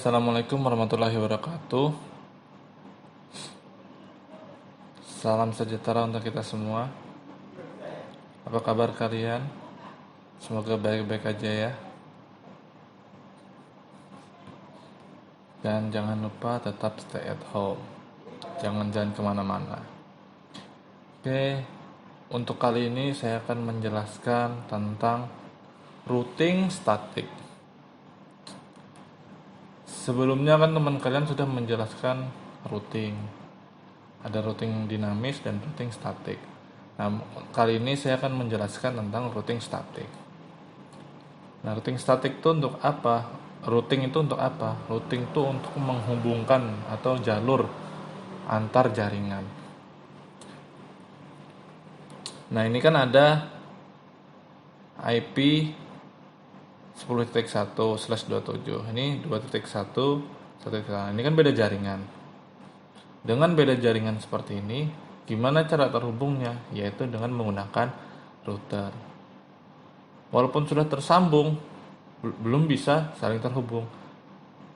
Assalamualaikum warahmatullahi wabarakatuh. Salam sejahtera untuk kita semua. Apa kabar kalian? Semoga baik-baik aja ya. Dan jangan lupa tetap stay at home. Jangan kemana-mana. Oke, untuk kali ini saya akan menjelaskan tentang routing statik. Sebelumnya kan teman kalian sudah menjelaskan routing. Ada routing dinamis dan routing statik. Nah, kali ini saya akan menjelaskan tentang routing statik. Nah, routing statik itu untuk apa? Routing itu untuk apa? Routing itu untuk menghubungkan atau jalur antar jaringan. Nah, ini kan ada IP 10.1/27. Ini 2.1. Ini kan beda jaringan. Dengan beda jaringan seperti ini, gimana cara terhubungnya? Yaitu dengan menggunakan router. Walaupun sudah tersambung, belum bisa saling terhubung.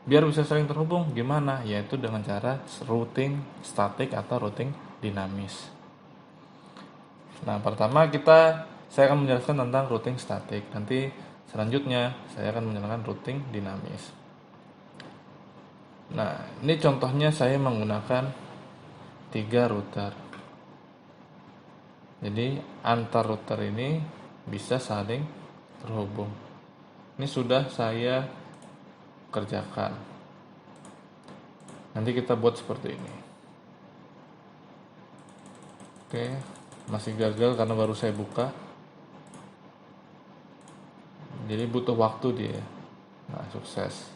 Biar bisa saling terhubung, gimana? Yaitu dengan cara routing statik atau routing dinamis. Nah, pertama saya akan menjelaskan tentang routing statik. Nanti selanjutnya saya akan menjelaskan routing dinamis. Nah, ini contohnya saya menggunakan 3 router. Jadi antar router ini bisa saling terhubung. Ini sudah saya kerjakan. Nanti kita buat seperti ini. Oke, masih gagal karena baru saya buka. Jadi butuh waktu dia. Nah, sukses.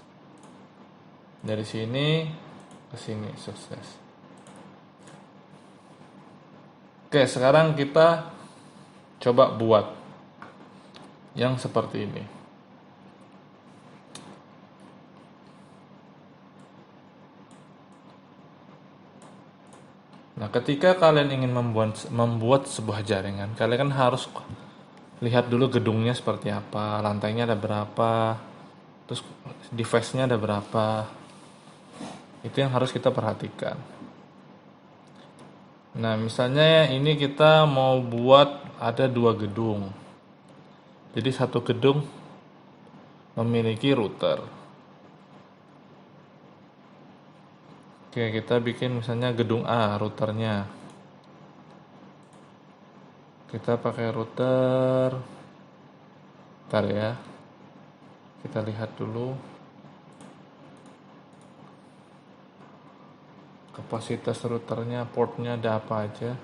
Dari sini ke sini sukses. Oke, sekarang kita coba buat yang seperti ini. Nah, ketika kalian ingin membuat sebuah jaringan, kalian kan harus lihat dulu gedungnya seperti apa, lantainya ada berapa, terus device-nya ada berapa. Itu yang harus kita perhatikan. Nah, misalnya ini kita mau buat ada 2 gedung. Jadi satu gedung memiliki router. Oke, kita bikin misalnya gedung A routernya. Kita pakai router. Bentar ya. Kita lihat dulu kapasitas routernya, portnya ada apa aja.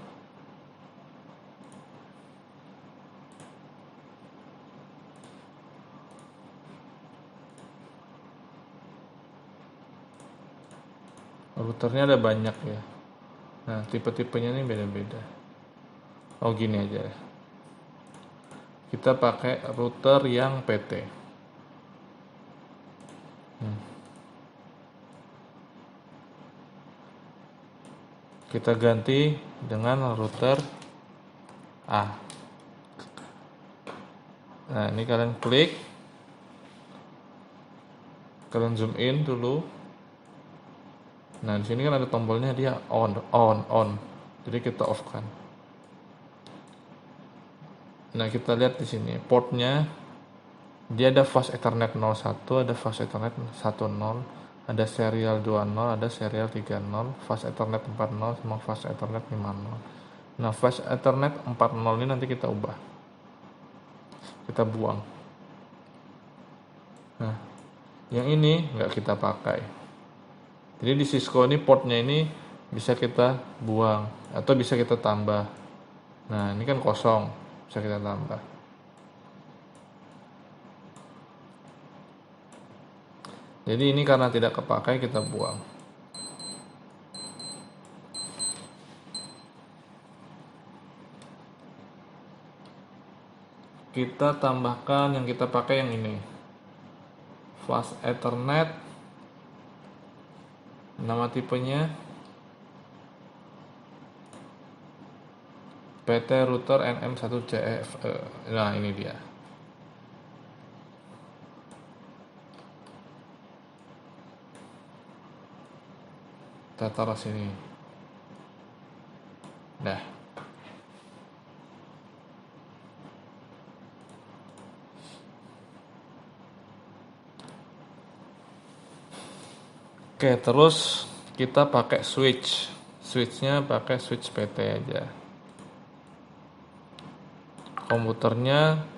Routernya ada banyak ya. Nah, tipe-tipenya ini beda-beda. Oh, gini aja ya. Kita pakai router yang PT. Kita ganti dengan router A. Nah, ini kalian klik. Kalian zoom in dulu. Nah, di sini kan ada tombolnya, dia on. Jadi kita off kan. Nah, kita lihat di sini portnya dia ada fast ethernet 01, ada fast ethernet 10, ada serial 20, ada serial 30, fast ethernet 40 sama fast ethernet 50. Nah, fast ethernet 40 ini nanti kita ubah. Kita buang. Nah, yang ini nggak kita pakai. Jadi di Cisco ini portnya ini bisa kita buang atau bisa kita tambah. Nah, ini kan kosong, bisa kita tambah. Jadi ini karena tidak kepakai kita buang. Kita tambahkan yang kita pakai yang ini. Fast Ethernet. Nama tipenya PT Router NM1CFE. Nah, ini dia. Kita taruh sini. Dah. Oke, terus kita pakai switch. Switchnya pakai switch PT aja. Komputernya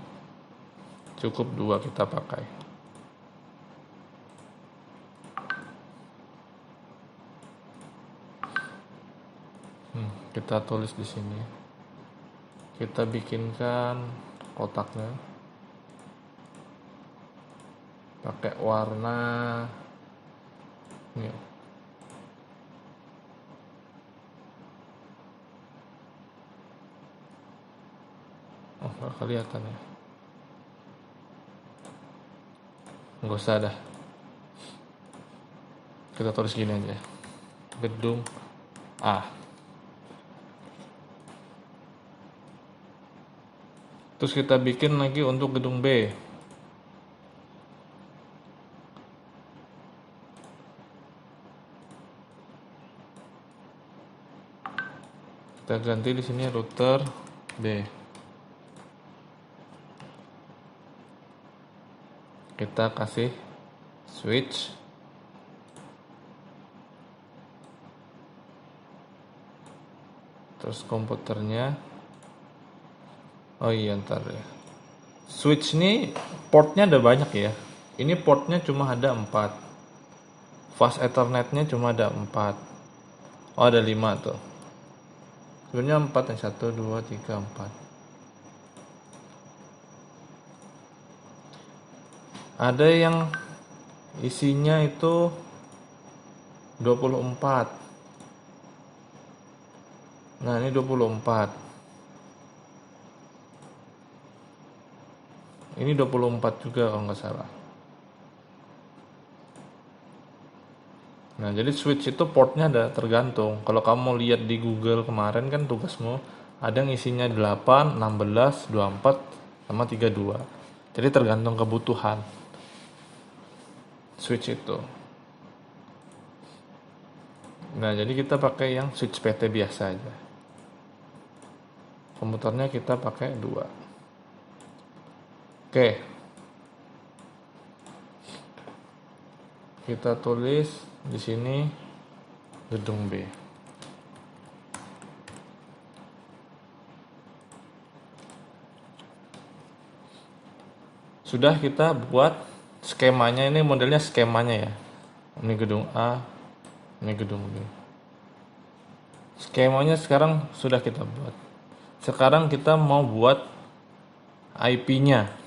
cukup 2 kita pakai. Kita tulis di sini. Kita bikinkan kotaknya. Pakai warna ini. Oh, nggak kelihatan ya. Nggak usah dah. Kita tulis gini aja. Gedung A. Terus kita bikin lagi untuk gedung B. Kita ganti di sini router B. Kita kasih switch. Terus komputernya. Oh iya, ntar ya. Switch ini portnya ada banyak ya. Ini portnya cuma ada 4. Fast Ethernetnya cuma ada 4. Oh, ada 5 tuh. Sebenarnya 4 yang 1, 2, 3, 4. Ada yang isinya itu 24. Nah, ini 24. Ini 24 juga kalau nggak salah. Nah, jadi switch itu portnya ada tergantung. Kalau kamu lihat di Google kemarin kan tugasmu ada yang isinya 8, 16, 24, sama 32. Jadi tergantung kebutuhan switch itu. Nah, jadi kita pakai yang switch PT biasa aja. Komputernya kita pakai 2. Oke. Kita tulis di sini gedung B. Sudah kita buat skemanya, ini modelnya skemanya ya. Ini gedung A, ini gedung B. Skemanya sekarang sudah kita buat. Sekarang kita mau buat IP-nya.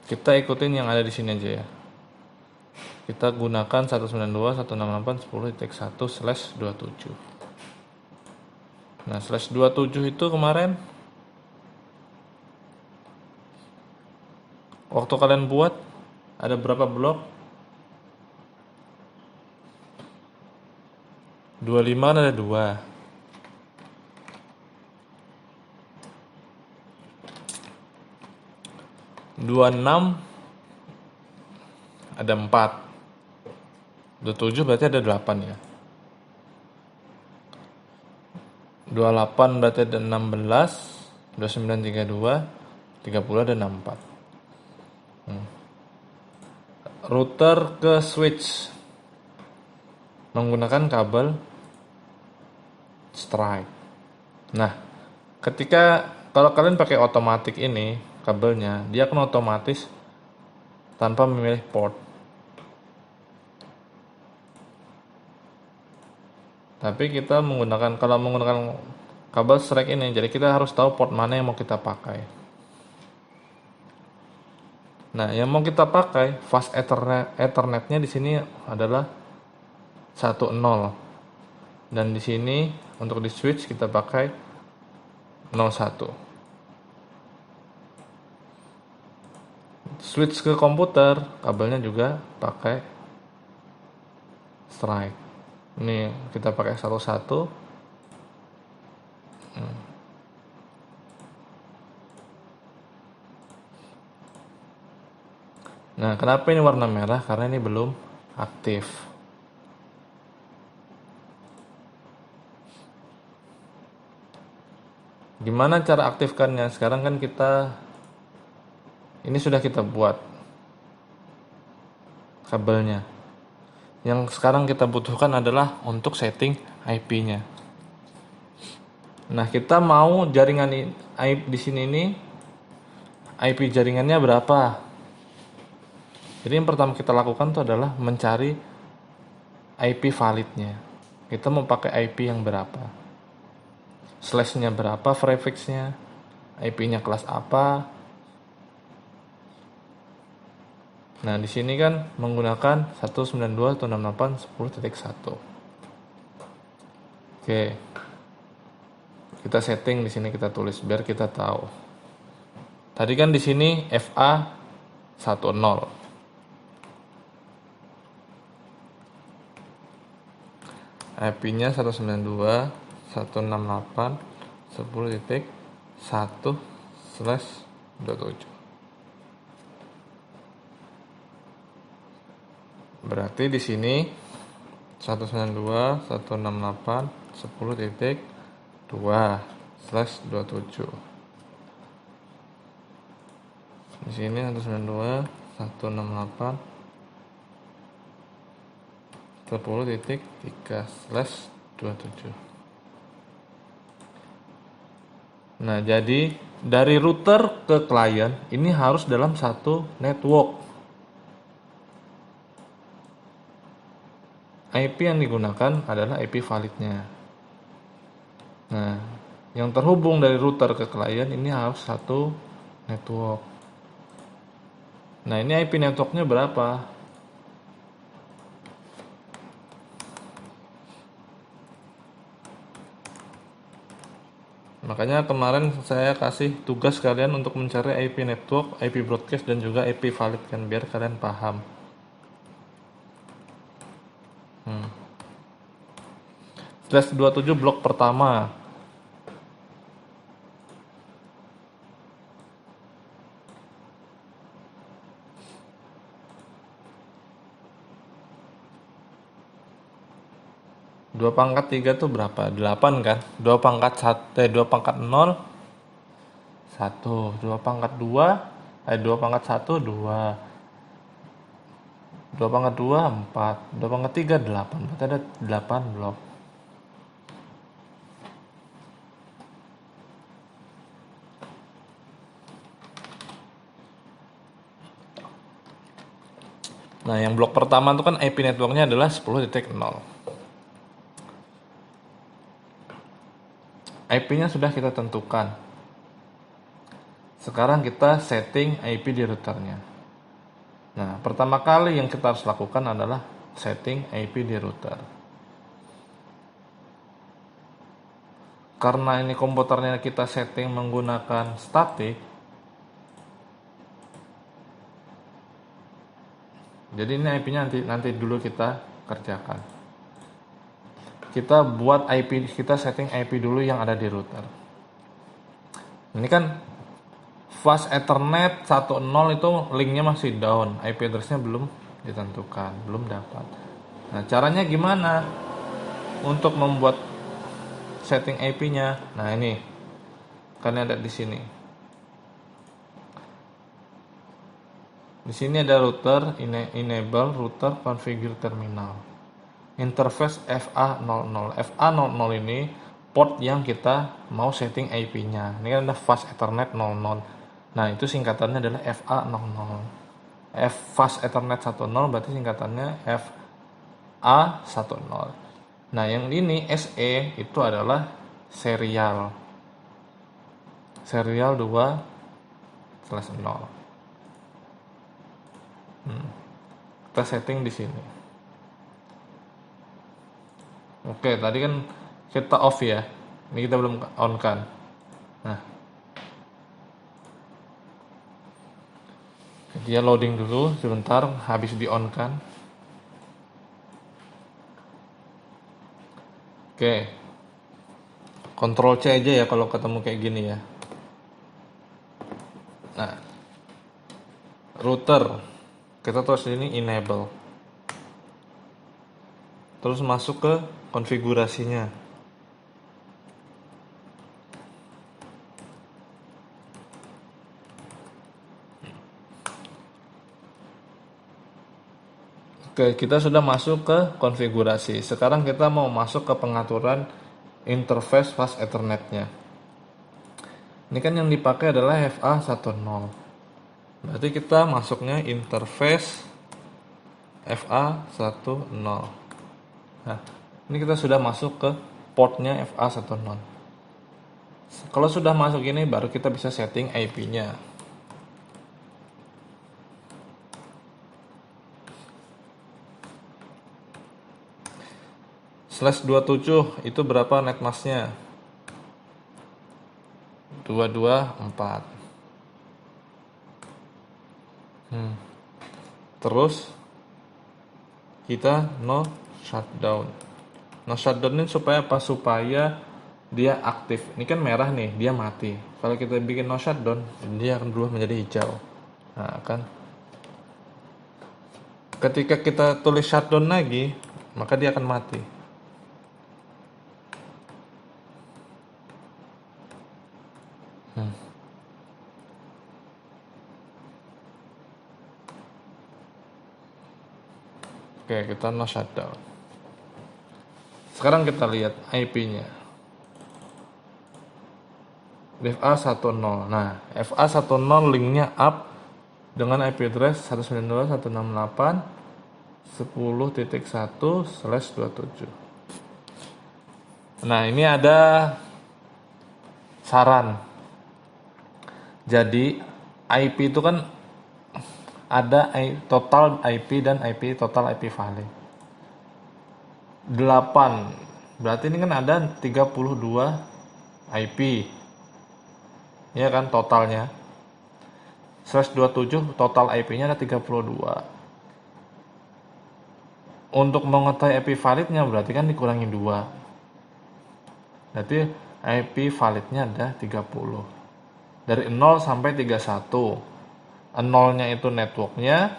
Kita ikutin yang ada di sini aja ya. Kita gunakan 192.168.10.1/27. Nah, /27 itu kemarin waktu kalian buat ada berapa blok? 25 ada 2. 26 ada 4. 27 berarti ada 8 ya. 28 berarti ada 16, 29 32, 30 ada 64. Router ke switch menggunakan kabel strike. Nah, ketika kalau kalian pakai otomatis ini kabelnya, dia akan otomatis tanpa memilih port. Tapi kita kalau menggunakan kabel strike ini, jadi kita harus tahu port mana yang mau kita pakai. Nah, yang mau kita pakai fast Ethernetnya di sini adalah 10. Dan di sini untuk di switch kita pakai 01. Switch ke komputer, kabelnya juga pakai strike. Ini kita pakai 11. Nah, kenapa ini warna merah? Karena ini belum aktif. Gimana cara aktifkannya? Sekarang kan ini sudah kita buat kabelnya. Yang sekarang kita butuhkan adalah untuk setting IP-nya. Nah, kita mau jaringan di sini ini IP jaringannya berapa? Jadi yang pertama kita lakukan itu adalah mencari IP validnya. Kita mau pakai IP yang berapa? Slashnya berapa? Prefixnya? IP-nya kelas apa? Nah, di sini kan menggunakan 192.168.10.1. Oke. Kita setting di sini, kita tulis biar kita tahu. Tadi kan di sini FA 10. IP-nya 192.168.10.1/27. Berarti di sini 192.168.10.2/27. Di sini 192.168.10.3/27. Nah, jadi dari router ke klien ini harus dalam satu network. IP yang digunakan adalah IP validnya. Nah, yang terhubung dari router ke klien ini harus satu network. Nah, ini IP networknya berapa? Makanya kemarin saya kasih tugas kalian untuk mencari IP network, IP broadcast, dan juga IP valid kan, biar kalian paham. Slash 27 blok pertama. Dua pangkat 3 tuh berapa? 8 kan? 2 pangkat 2 pangkat 0 1, 2 pangkat 2 2 pangkat 1 2, 2 pangkat 2 4, 2 pangkat 3 8. Berarti ada 8 blok. Nah, yang blok pertama itu kan IP networknya adalah 10.0. IP-nya sudah kita tentukan. Sekarang kita setting IP di routernya. Nah, pertama kali yang kita harus lakukan adalah setting IP di router. Karena ini komputernya kita setting menggunakan static, jadi ini IP-nya nanti dulu kita kerjakan. Kita buat IP, kita setting IP dulu yang ada di router. Ini kan fast Ethernet 10 itu linknya masih down, IP address-nya belum ditentukan, belum dapat. Nah, caranya gimana untuk membuat setting IP-nya? Nah, ini kan ada di sini. Di sini ada router, enable router configure terminal. Interface FA00. FA00 ini port yang kita mau setting IP-nya. Ini kan ada fast Ethernet 00. Nah, itu singkatannya adalah FA00. Fast Ethernet 10 berarti singkatannya FA10. Nah, yang ini SE itu adalah serial 2/0. Kita setting di sini. Oke, tadi kan kita off ya. Ini kita belum on kan. Nah, dia loading dulu sebentar, habis di on kan. Oke. Ctrl C aja ya kalau ketemu kayak gini ya. Nah, router Kita tulis ini enable. Terus masuk ke konfigurasinya. Oke, kita sudah masuk ke konfigurasi. Sekarang kita mau masuk ke pengaturan interface fast Ethernet-nya. Ini kan yang dipakai adalah FA10. Berarti kita masuknya interface FA10. Nah, ini kita sudah masuk ke portnya FA10. Kalau sudah masuk ini baru kita bisa setting IP-nya. /27 itu berapa netmasknya? 224. Terus kita no shutdown. No shutdown ini supaya apa? Supaya dia aktif. Ini kan merah nih, dia mati. Kalau kita bikin no shutdown, dia akan berubah menjadi hijau. Nah, kan ketika kita tulis shutdown lagi, maka dia akan mati. Oke, kita no shutdown. Sekarang kita lihat IP-nya. FA10. Nah, FA10 linknya up dengan IP address 192.168.10.1/27. Nah, ini ada saran. Jadi, IP itu kan ada total IP dan total IP valid. 8. Berarti ini kan ada 32 IP. Ya kan totalnya. /27 total IP-nya ada 32. Untuk mengetahui IP validnya berarti kan dikurangi 2. Berarti IP validnya ada 30. Dari 0 sampai 31. 0-nya itu networknya,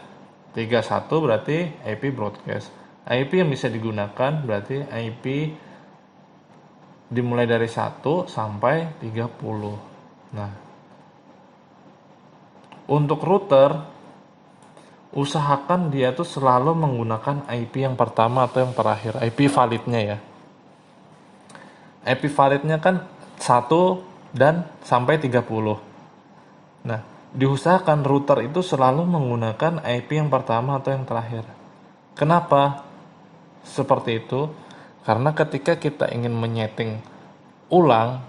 31 berarti IP broadcast. IP yang bisa digunakan berarti IP dimulai dari 1 sampai 30. Nah, untuk router usahakan dia tuh selalu menggunakan IP yang pertama atau yang terakhir, IP validnya ya. IP validnya kan 1 dan sampai 30. Nah, diusahakan router itu selalu menggunakan IP yang pertama atau yang terakhir. Kenapa seperti itu? Karena ketika kita ingin menyeting ulang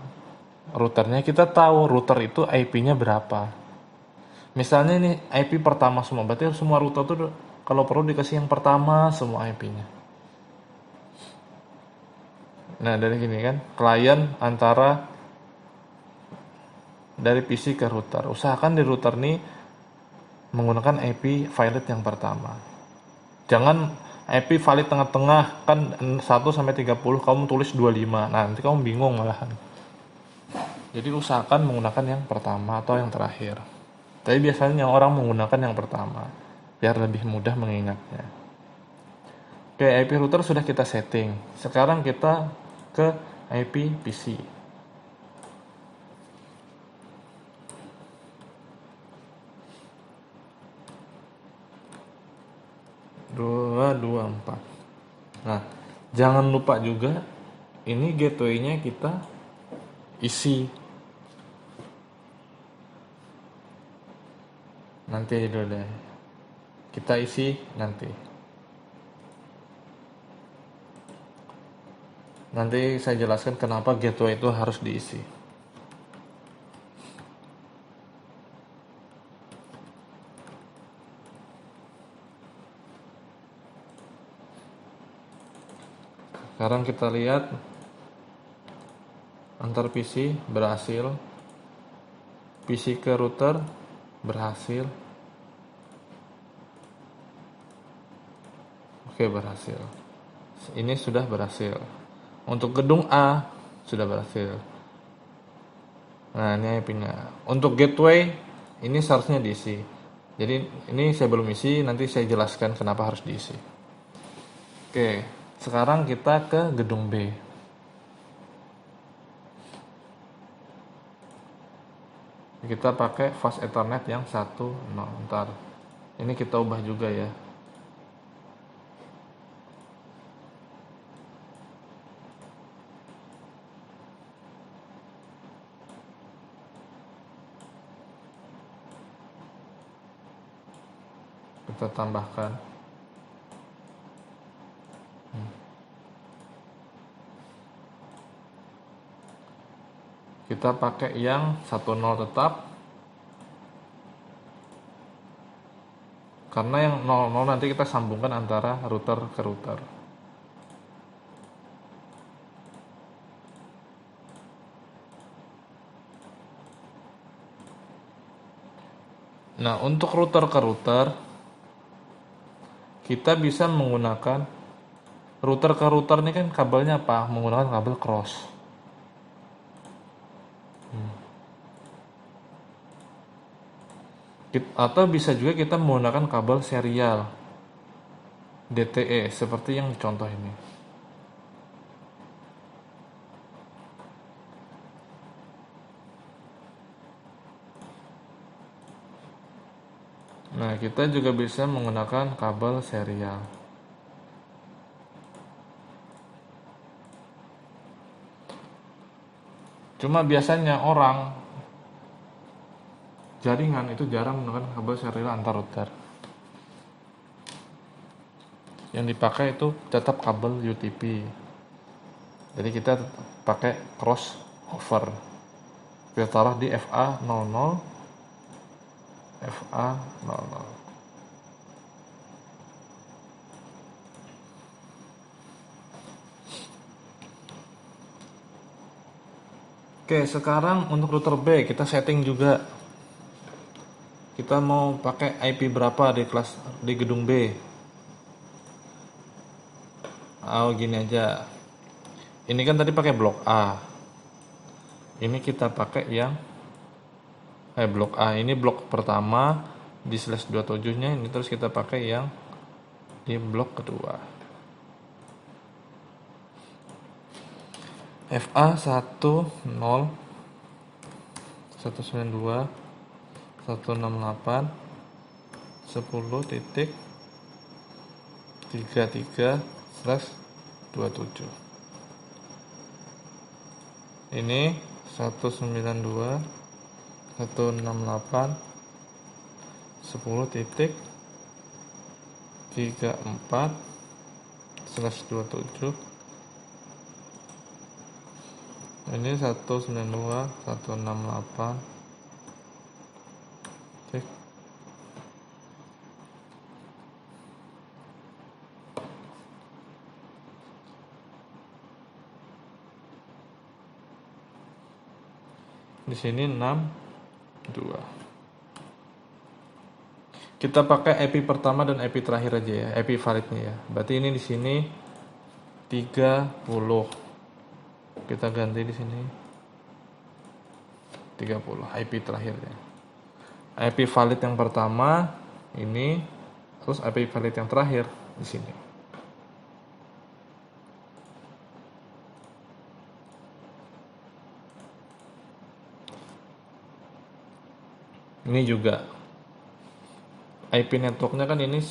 routernya, kita tahu router itu IP-nya berapa. Misalnya ini IP pertama semua, berarti semua router tuh kalau perlu dikasih yang pertama semua IP-nya. Nah, dari sini kan klien antara dari PC ke router. Usahakan di router ini menggunakan IP valid yang pertama. Jangan IP valid tengah-tengah, kan 1 sampai 30 kamu tulis 25. Nah, nanti kamu bingung malahan. Jadi usahakan menggunakan yang pertama atau yang terakhir. Tapi biasanya orang menggunakan yang pertama biar lebih mudah mengingatnya. Oke, IP router sudah kita setting. Sekarang kita ke IP PC. 224. Nah, jangan lupa juga ini gateway-nya kita isi. Nanti dulu deh. Kita isi nanti. Nanti saya jelaskan kenapa gateway itu harus diisi. Sekarang kita lihat antar PC berhasil, PC ke router berhasil. Oke, berhasil. Ini sudah berhasil. Untuk gedung A sudah berhasil. Nah, ini IP-nya. Untuk gateway ini seharusnya diisi. Jadi ini saya belum isi, nanti saya jelaskan kenapa harus diisi. Oke, sekarang kita ke gedung B. Kita pakai fast ethernet yang 1.0. Ntar ini kita ubah juga ya. Kita tambahkan. Kita pakai yang 1.0 tetap. Karena yang 0.0 nanti kita sambungkan antara router ke router. Nah, untuk router ke router, kita bisa menggunakan router ke router ini kan kabelnya apa? Menggunakan kabel cross. Atau bisa juga kita menggunakan kabel serial DTE seperti yang contoh ini. Nah, kita juga bisa menggunakan kabel serial. Cuma biasanya orang jaringan itu jarang menggunakan kabel serial antar router. Yang dipakai itu tetap kabel UTP. Jadi kita pakai crossover. Kita taruh di FA00, FA00. Oke, sekarang untuk router B kita setting juga. Kita mau pakai IP berapa di gedung B. Gini aja. Ini kan tadi pakai blok A. Ini kita pakai yang blok A. Ini blok pertama di /27-nya, ini terus kita pakai yang di blok kedua. FA10 192 168 10.33/27. Ini 192 168 10.34/27. Ini 192 168 di sini 62. Kita pakai IP pertama dan IP terakhir aja ya, IP validnya ya. Berarti ini di sini 30. Kita ganti di sini 30 IP terakhirnya. IP valid yang pertama ini, terus IP valid yang terakhir di sini. Ini juga IP networknya kan ini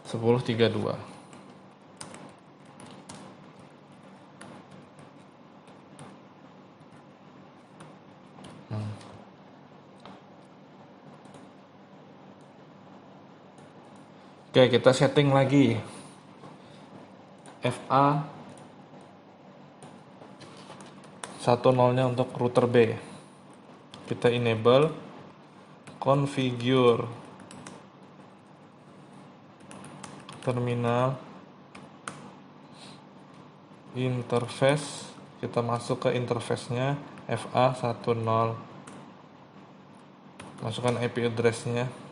1032. Oke, kita setting lagi FA 10-nya untuk router B. Kita enable configure terminal interface. Kita masuk ke interface-nya FA10, masukkan IP address-nya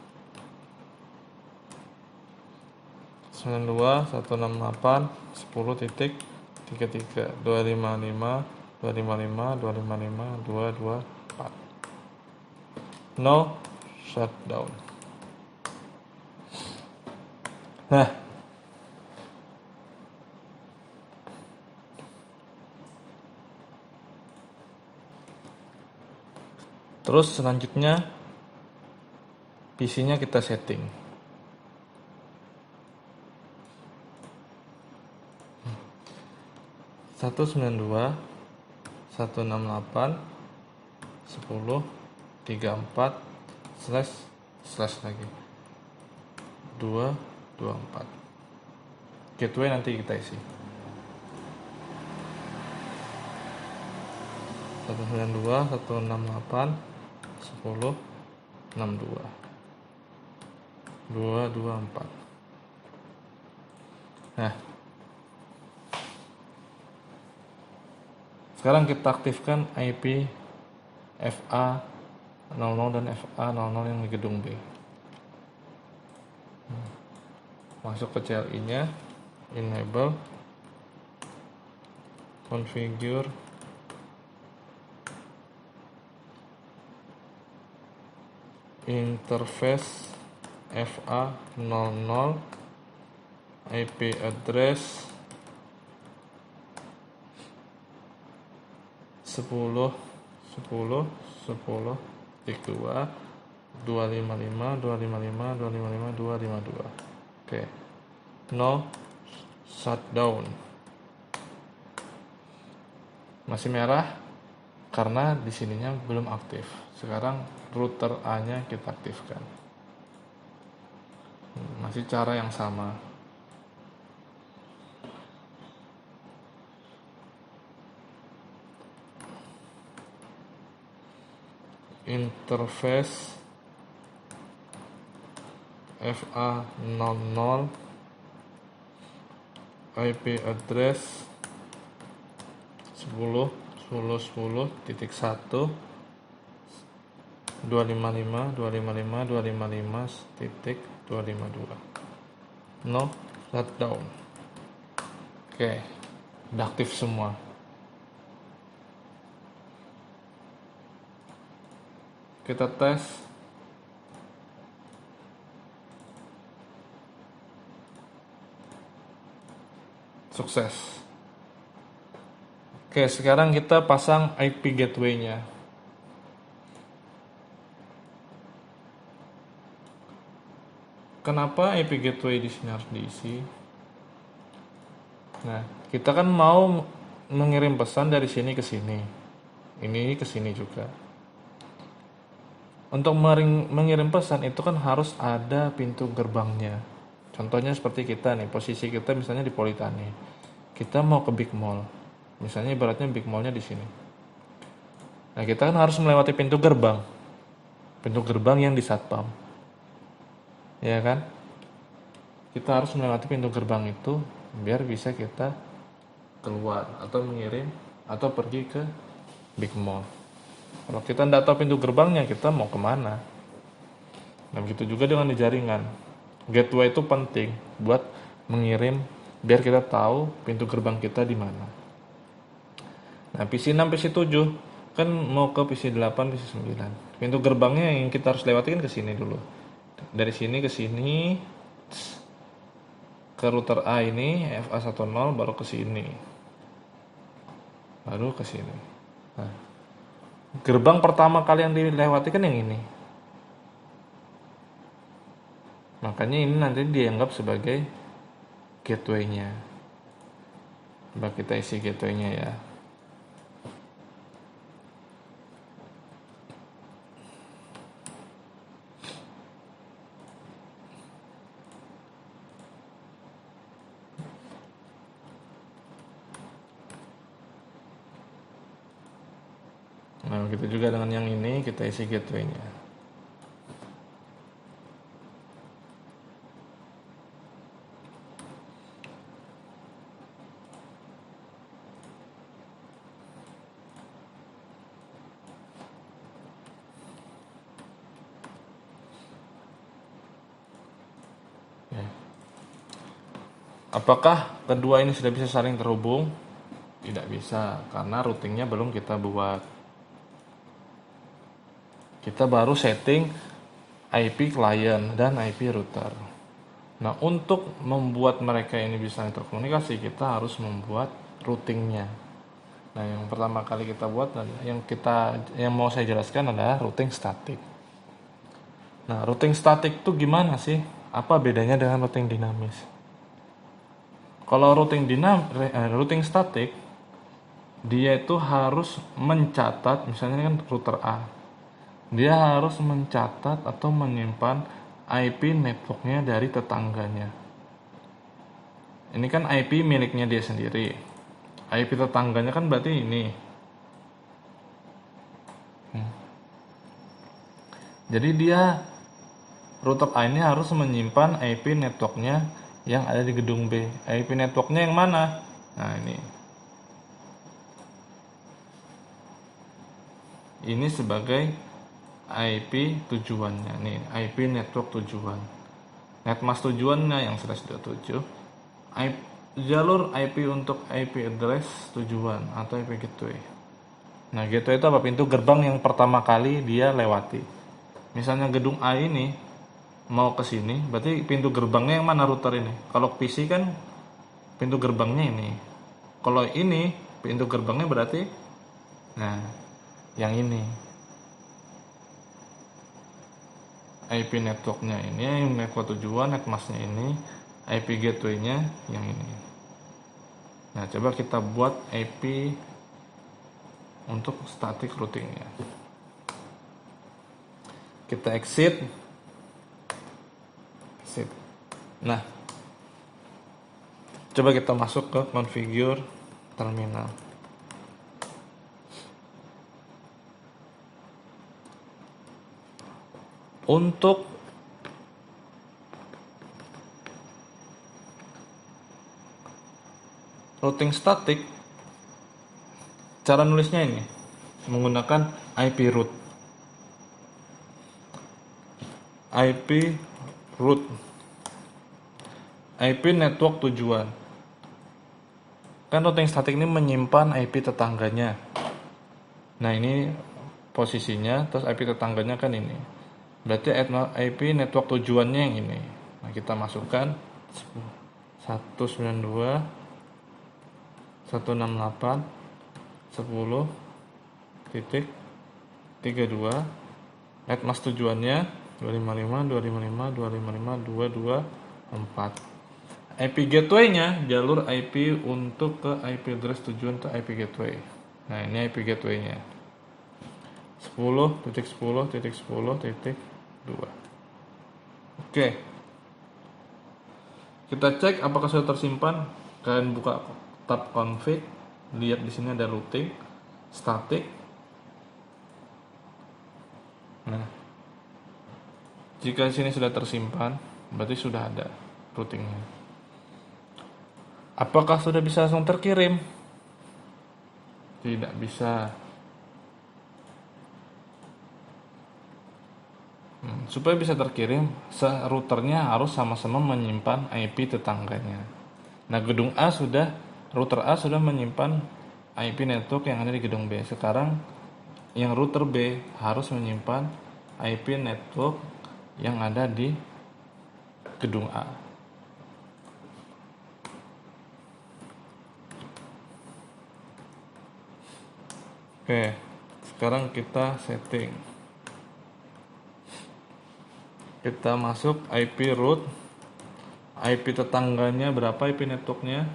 92.168.10.33.255.255.254. No shutdown. Nah, terus selanjutnya PC-nya kita setting. Satu 192.168.10.34 lagi 224. Gateway nanti kita isi 192.168.10.62.224. Nah, sekarang kita aktifkan IP FA00 dan FA00 yang di gedung B. Masuk ke CLI-nya, enable, configure, interface FA00, IP address 10.10.10.2 255.255.255.252. Oke. No shutdown. Masih merah karena di sininya belum aktif. Sekarang router A-nya kita aktifkan. Masih cara yang sama. Interface FA00, IP address 10.10.10.1 255.255.255.252. No shutdown. Oke, udah aktif semua. Kita tes. Sukses. Oke, sekarang kita pasang IP gateway-nya. Kenapa IP gateway di sini harus diisi? Nah, kita kan mau mengirim pesan dari sini ke sini. Ini ke sini juga. Untuk mengirim pesan itu kan harus ada pintu gerbangnya. Contohnya seperti kita nih, posisi kita misalnya di Politani. Kita mau ke Big Mall. Misalnya ibaratnya Big Mall-nya di sini. Nah, kita kan harus melewati pintu gerbang. Pintu gerbang yang di Satpam. Ya kan? Kita harus melewati pintu gerbang itu biar bisa kita keluar atau mengirim atau pergi ke Big Mall. Kalau kita tidak tahu pintu gerbangnya, kita mau kemana? Nah, begitu juga dengan di jaringan. Gateway itu penting buat mengirim, biar kita tahu pintu gerbang kita di mana. Nah, PC 6, PC 7 kan mau ke PC 8, PC 9. Pintu gerbangnya yang kita harus lewati kan ke sini dulu. Dari sini ke sini, ke router A ini, FA10, baru ke sini. Baru ke sini. Nah, gerbang pertama kali yang dilewati kan yang ini. Makanya ini nanti dianggap sebagai gateway-nya. Coba kita isi gateway-nya ya. Nah, begitu juga dengan yang ini, kita isi gateway-nya. Apakah kedua ini sudah bisa saling terhubung? Tidak bisa, karena routingnya belum kita buat. Kita baru setting IP client dan IP router. Nah, untuk membuat mereka ini bisa terkomunikasi, kita harus membuat routingnya. Nah, yang pertama kali kita buat, yang mau saya jelaskan adalah routing statik. Nah, routing statik itu gimana sih? Apa bedanya dengan routing dinamis? Kalau routing statik, dia itu harus mencatat, misalnya kan router A, dia harus mencatat atau menyimpan IP networknya dari tetangganya. Ini kan IP miliknya dia sendiri. IP tetangganya kan berarti ini. Jadi dia, router A ini harus menyimpan IP networknya yang ada di gedung B. IP networknya yang mana? Nah, ini sebagai IP tujuannya. Nih, IP network tujuan. Netmask tujuannya yang /27. Jalur IP untuk IP address tujuan atau IP gateway. Nah, gateway itu apa? Pintu gerbang yang pertama kali dia lewati. Misalnya gedung A ini mau ke sini, berarti pintu gerbangnya yang mana router ini? Kalau PC kan pintu gerbangnya ini. Kalau ini pintu gerbangnya berarti, nah, yang ini. IP networknya ini, yang network tujuan, netmasknya ini, IP gateway-nya yang ini. Nah, coba kita buat IP untuk static routingnya. Kita exit. Nah, coba kita masuk ke configure terminal. Untuk routing statik, cara nulisnya ini menggunakan IP root. IP root. IP network tujuan. Kan routing statik ini menyimpan IP tetangganya. Nah, ini posisinya, terus IP tetangganya kan ini. Berarti IP network tujuannya yang ini. Nah, kita masukkan 192.168.10.32. Netmask tujuannya 255.255.255.224. IP gateway-nya jalur IP untuk ke IP address tujuan ke IP gateway. Nah, ini IP gateway-nya 10.10.10.2. Oke. Kita cek apakah sudah tersimpan. Kalian buka tab config, lihat di sini ada routing static. Nah, jika di sini sudah tersimpan, berarti sudah ada routingnya. Apakah sudah bisa langsung terkirim? Tidak bisa. Supaya bisa terkirim, routernya harus sama-sama menyimpan IP tetangganya. Nah, router A sudah menyimpan IP network yang ada di gedung B. Sekarang yang router B harus menyimpan IP network yang ada di gedung A. Oke, sekarang kita setting. Kita masuk IP root, IP tetangganya berapa IP networknya,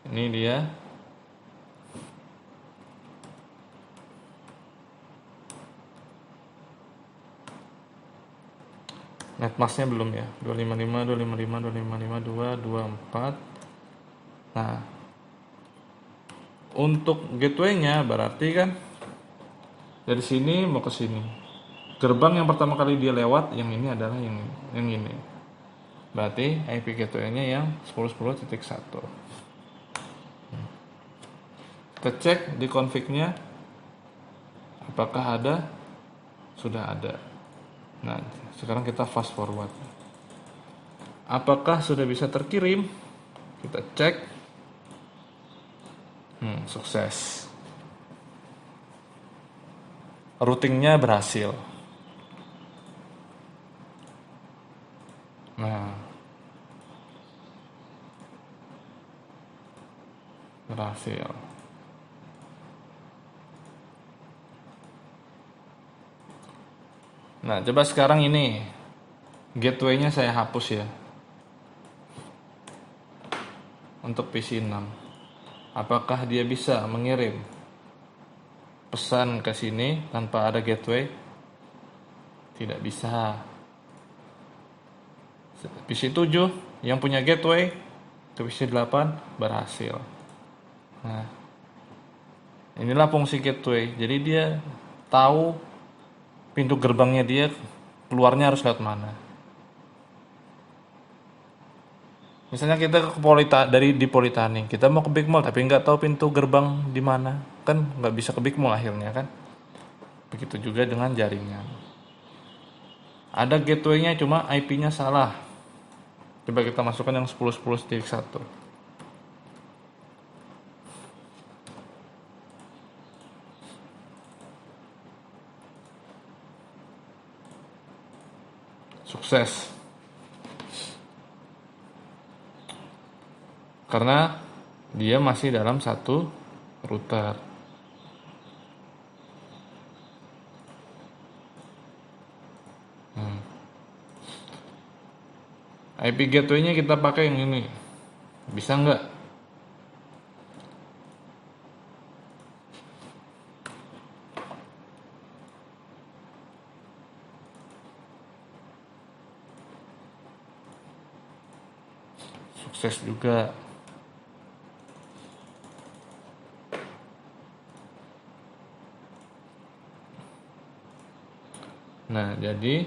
ini dia. Netmasknya belum ya, 255.255.255.224. Nah, untuk gateway-nya berarti kan dari sini mau ke sini. Gerbang yang pertama kali dia lewat yang ini adalah yang ini. Berarti IP gateway-nya yang 10.10.1. Kita cek di config-nya apakah ada. Sudah ada. Nah, sekarang kita fast forward. Apakah sudah bisa terkirim? Kita cek. Sukses. Routingnya berhasil. Nah, berhasil. Nah, coba sekarang ini gateway-nya saya hapus ya untuk PC6. Apakah dia bisa mengirim pesan ke sini tanpa ada gateway? Tidak bisa. PC7 yang punya gateway ke PC8 berhasil. Nah, inilah fungsi gateway. Jadi dia tahu pintu gerbangnya dia keluarnya harus lewat mana. Misalnya kita ke di Politani, kita mau ke Big Mall tapi nggak tahu pintu gerbang di mana, kan nggak bisa ke Big Mall akhirnya kan. Begitu juga dengan jaringan. Ada gateway-nya cuma IP-nya salah. Coba kita masukkan yang 10.10.1. Sukses. Karena dia masih dalam satu router. IP gateway-nya kita pakai yang ini. Bisa nggak? Sukses juga. Nah, jadi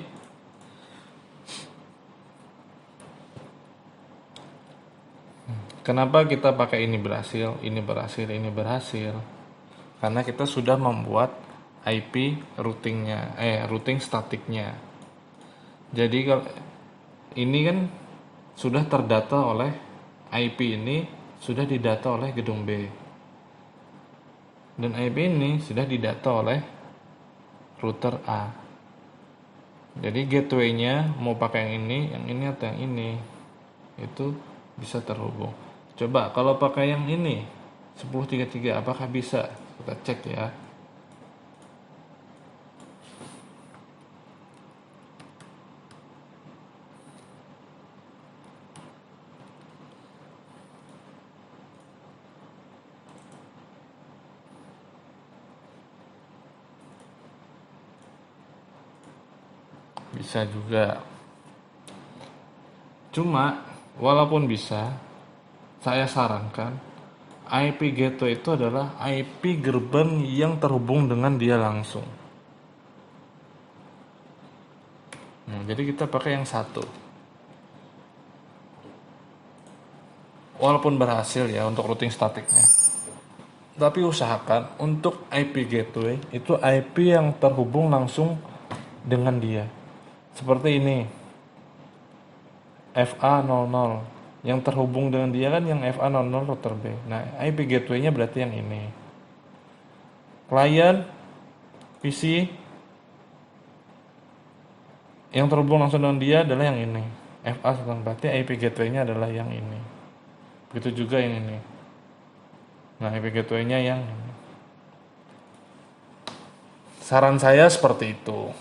kenapa kita pakai ini berhasil, ini berhasil, ini berhasil? Karena kita sudah membuat IP routingnya, routing statiknya. Jadi kalau ini kan sudah terdata oleh IP ini sudah didata oleh gedung B. Dan IP ini sudah didata oleh router A. Jadi gateway-nya mau pakai yang ini atau yang ini itu bisa terhubung. Coba kalau pakai yang ini 10.3.3 apakah bisa? Kita cek ya. Bisa juga. Cuma walaupun bisa, saya sarankan IP gateway itu adalah IP gerbang yang terhubung dengan dia langsung. Nah, jadi kita pakai yang satu. Walaupun berhasil ya untuk routing statiknya. Tapi usahakan untuk IP gateway itu IP yang terhubung langsung dengan dia. Seperti ini. FA00 yang terhubung dengan dia kan yang FA00 router B. Nah, IP gateway-nya berarti yang ini. Client PC yang terhubung langsung dengan dia adalah yang ini. FA1 berarti IP gateway-nya adalah yang ini. Begitu juga yang ini. Nah, IP gateway-nya yang ini. Saran saya seperti itu.